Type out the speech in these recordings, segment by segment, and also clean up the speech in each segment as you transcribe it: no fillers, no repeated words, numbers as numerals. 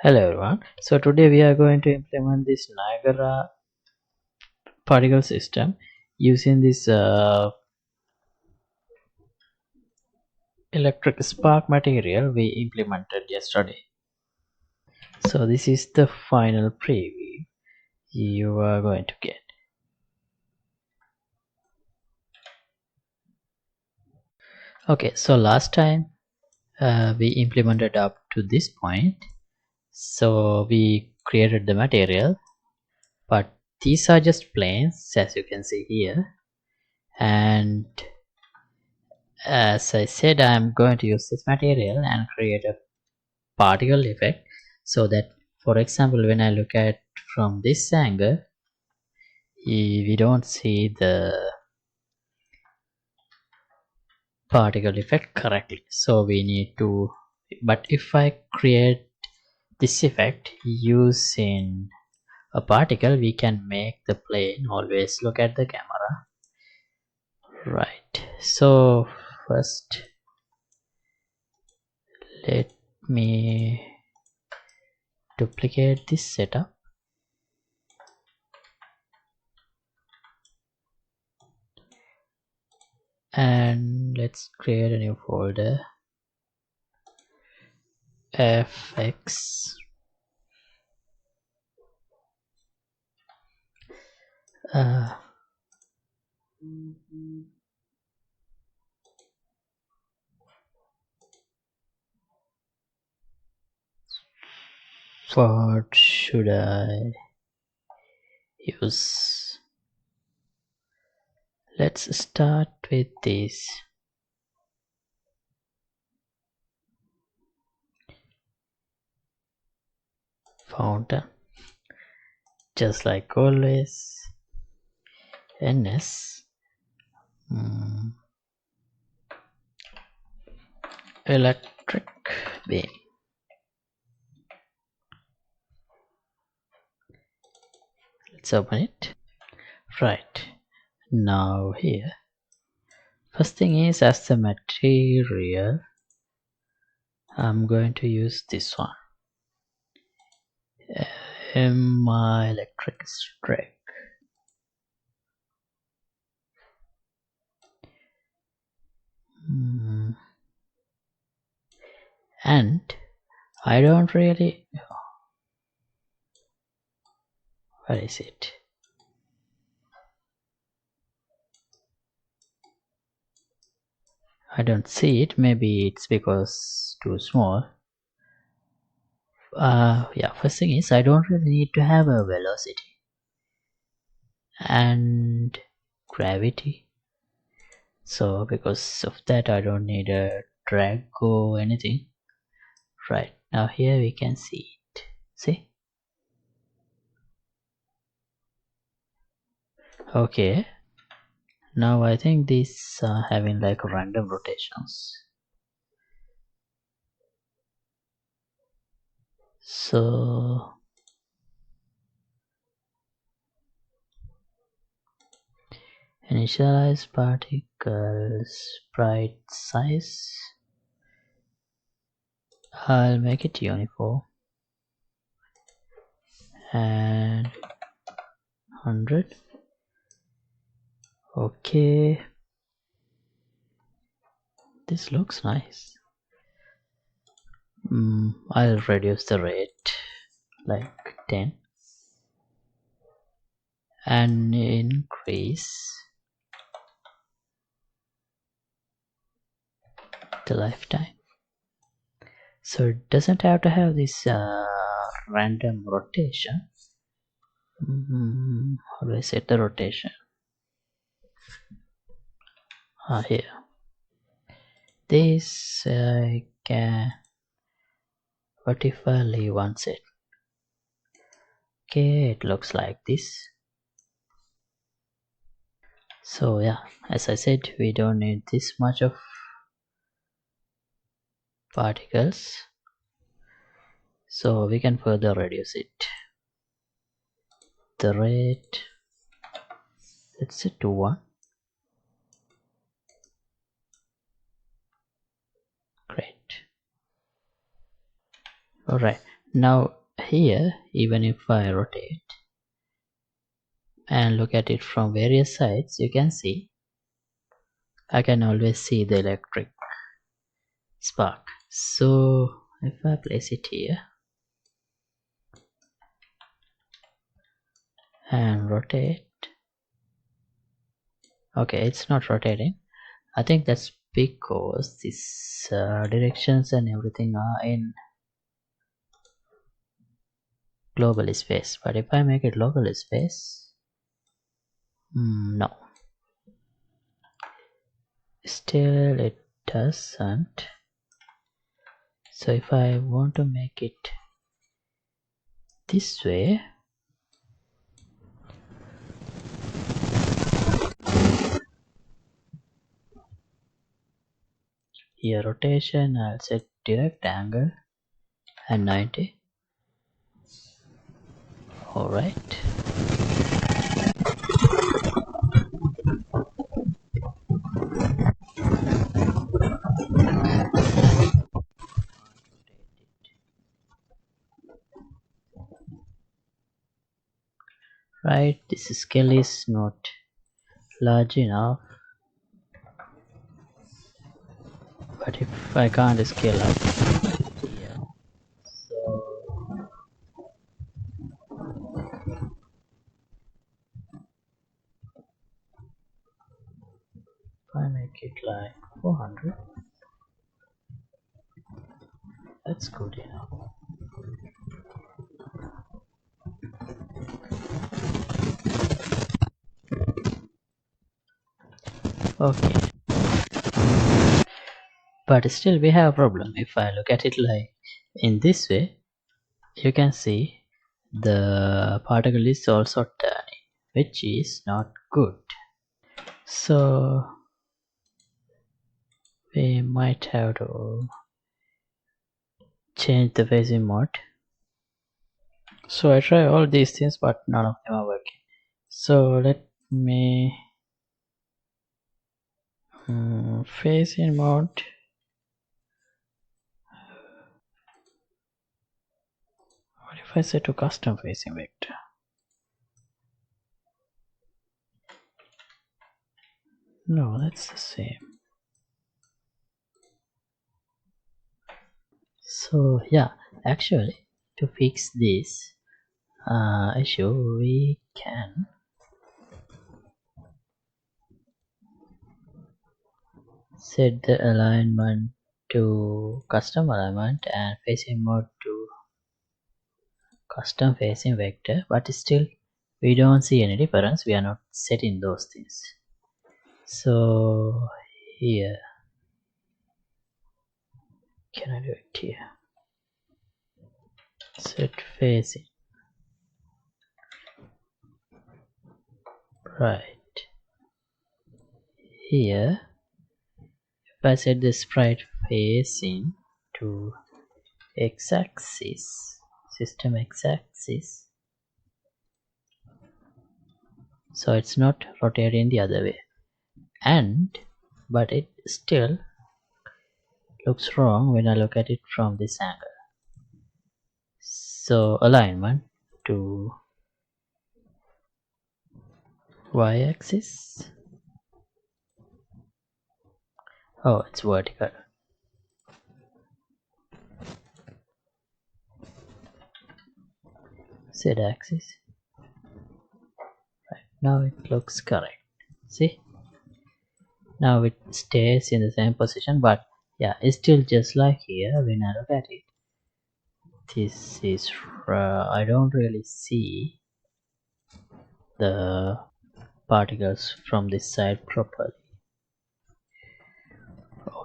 Hello everyone. So today we are going to implement this Niagara particle system using this electric spark material we implemented yesterday. So this is the final preview you are going to get. Okay, so last time we implemented up to this point. So we created the material, but these are just planes as you can see here, and as I said, I'm going to use this material and create a particle effect so that, for example, when I look at from this angle, we don't see the particle effect correctly. So we need to, but if I create this effect using a particle, we can make the plane always look at the camera. Right, so first let me duplicate this setup and let's create a new folder, fx what should I use? Let's start with this fountain, just like always. ns electric beam. Let's open it. Right, now here, first thing is, as the material I'm going to use this one, my electric strike. And I don't really, where is it? I don't see it. Maybe it's because too small. Yeah, first thing is, I don't really need to have a velocity and gravity. So because of that, I don't need a drag or anything. Right, now here we can see it. See? Okay. Now I think these are having like random rotations. So initialize particles sprite size. I'll make it uniform and 100. Okay, this looks nice. I'll reduce the rate like 10 and increase the lifetime. So it doesn't have to have this random rotation. How do I set the rotation? Here. This I can. What if I leave one set? Okay, it looks like this. So yeah, as I said, we don't need this much of particles, so we can further reduce it. The rate, let's set to 1. Great. Alright, Now here, even if I rotate and look at it from various sides, you can see I can always see the electric spark. So if I place it here and rotate, okay, it's not rotating. I think that's because these directions and everything are in global space. But if I make it local space, no, still it doesn't. So if I want to make it this way, here rotation, I'll set direct angle and 90. Alright. Right, this scale is not large enough, but if I can't scale up here, so if I make it like 400, that's good enough. Okay, but still we have a problem. If I look at it like in this way, you can see the particle is also turning, which is not good. So we might have to change the phasing mode. So I try all these things, but none of them are working. So let me phasing mode. What if I set to custom phasing vector? No, that's the same. So yeah, actually to fix this issue, we can set the alignment to custom alignment and phasing mode to custom phasing vector, but still we don't see any difference. We are not setting those things. So here, can I do it here? Set phasing. Right here, if I set the sprite phasing to x-axis, system x-axis, so it's not rotating the other way, but it still looks wrong when I look at it from this angle. So alignment to y-axis, oh, it's vertical. Z-axis. Right, now it looks correct. See, now it stays in the same position, but yeah, it's still just like here. When I look at it, this is I don't really see the particles from this side properly.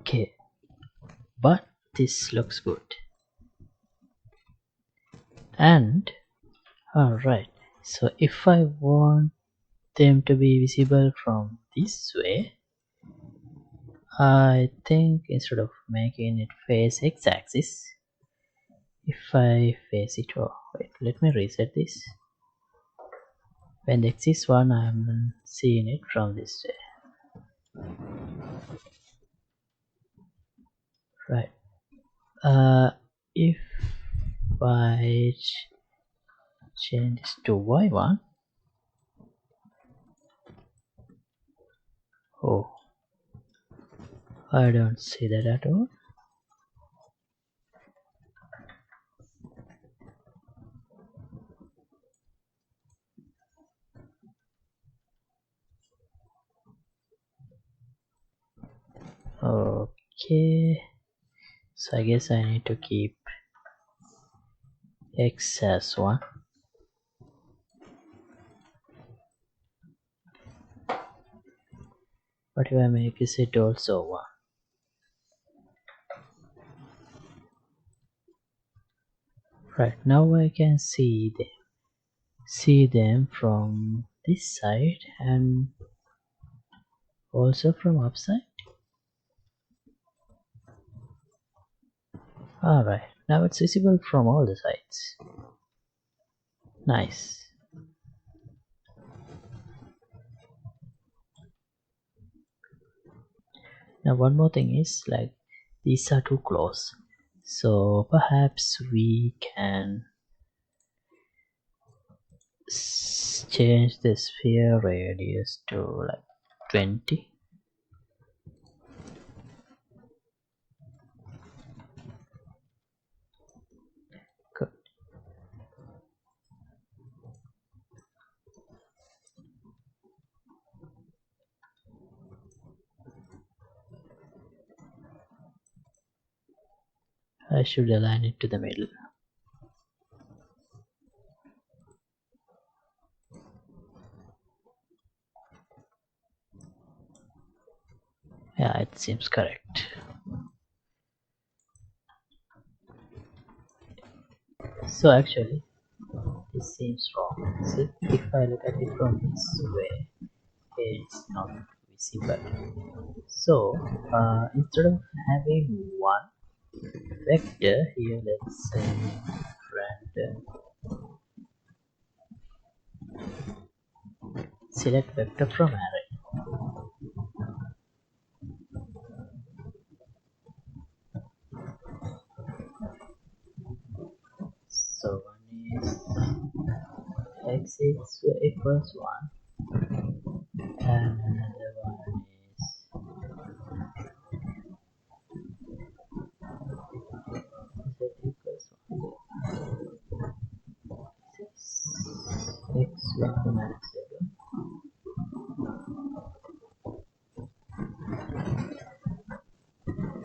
Okay, but this looks good. And alright, so if I want them to be visible from this way, I think instead of making it face x-axis, if I face it, oh wait, let me reset this. When the x is 1, I am seeing it from this way. Right. If if I change this to y1, oh, I don't see that at all. Okay, so I guess I need to keep x as 1. But if I make it also 1, right, now I can see them from this side and also from upside. Alright, now it's visible from all the sides. Nice. Now one more thing is, like, these are too close, so perhaps we can change the sphere radius to like 20. Good. I should align it to the middle. Yeah, it seems correct. So actually, this seems wrong. See, if I look at it from this way, it's not visible. So instead of having one vector here, let's say random select vector from array. So one is x is equals 1 and another one is z equals 1. X1 minus 7.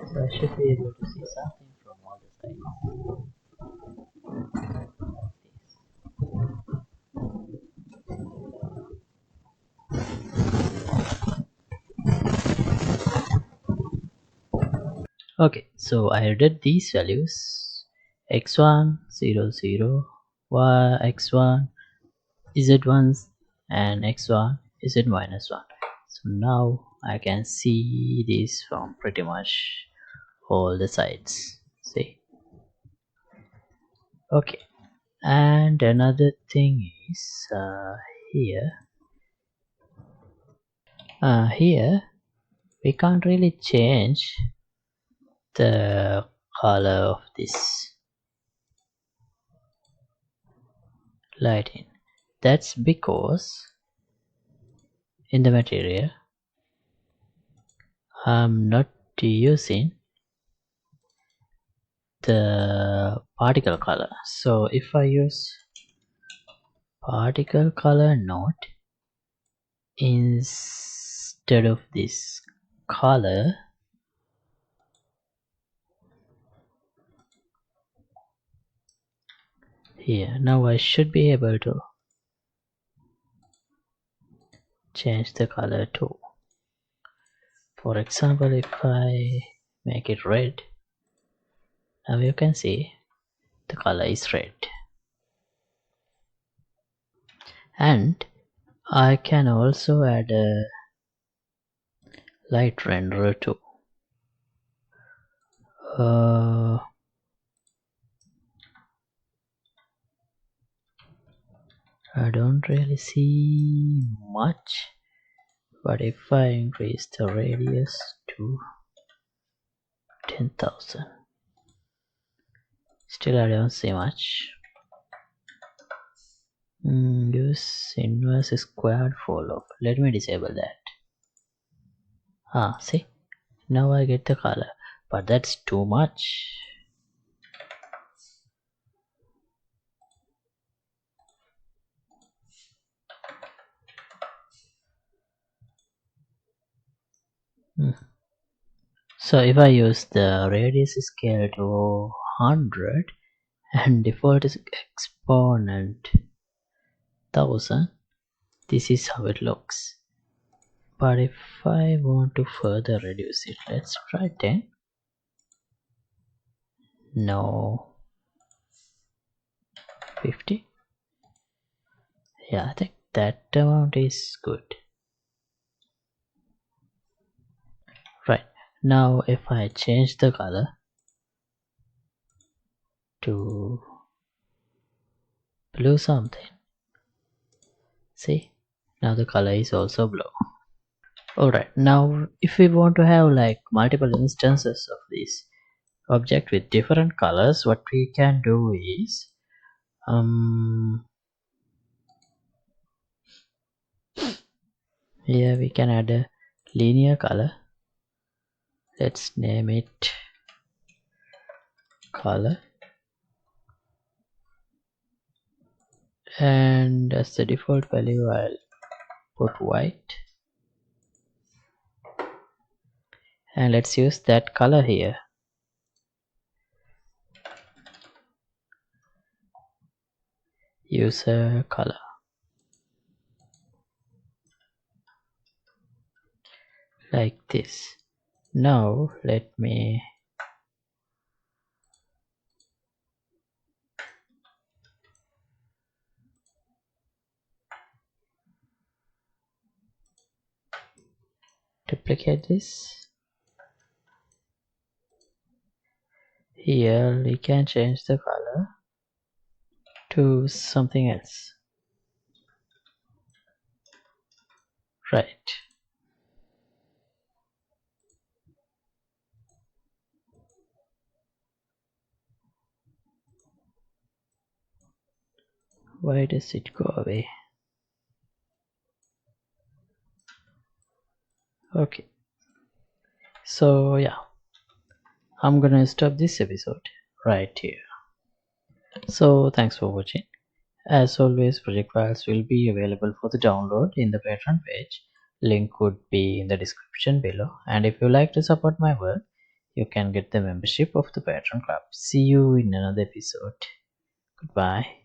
So I should be able to see something from all the sides. Okay, so I added these values x1 0 0 y x1 z1 and x1 z minus 1. So now I can see this from pretty much all the sides. See, okay. And another thing is here we can't really change the color of this lighting. That's because in the material I'm not using the particle color. So if I use particle color node instead of this color, here now I should be able to change the color too. For example, if I make it red, now you can see the color is red. And I can also add a light renderer too. I don't really see much, but if I increase the radius to 10,000, Still I don't see much. Use inverse squared follow. Let me disable that. See, now I get the color, but that's too much. So if I use the radius scale to 100 and default is exponent 1000, this is how it looks. But if I want to further reduce it, let's try 10. No. 50. Yeah, I think that amount is good. Right, now if I change the color to blue something, see, now the color is also blue. Alright, now if we want to have like multiple instances of this object with different colors, what we can do is here we can add a linear color. Let's name it color, and as the default value I'll put white, and let's use that color here. Use a color like this. Now let me duplicate this. Here we can change the color to something else. Right. Why does it go away? Okay. So yeah, I'm gonna stop this episode right here. So thanks for watching. As always, project files will be available for the download in the Patreon page. Link would be in the description below. And if you like to support my work, you can get the membership of the Patreon club. See you in another episode. Goodbye.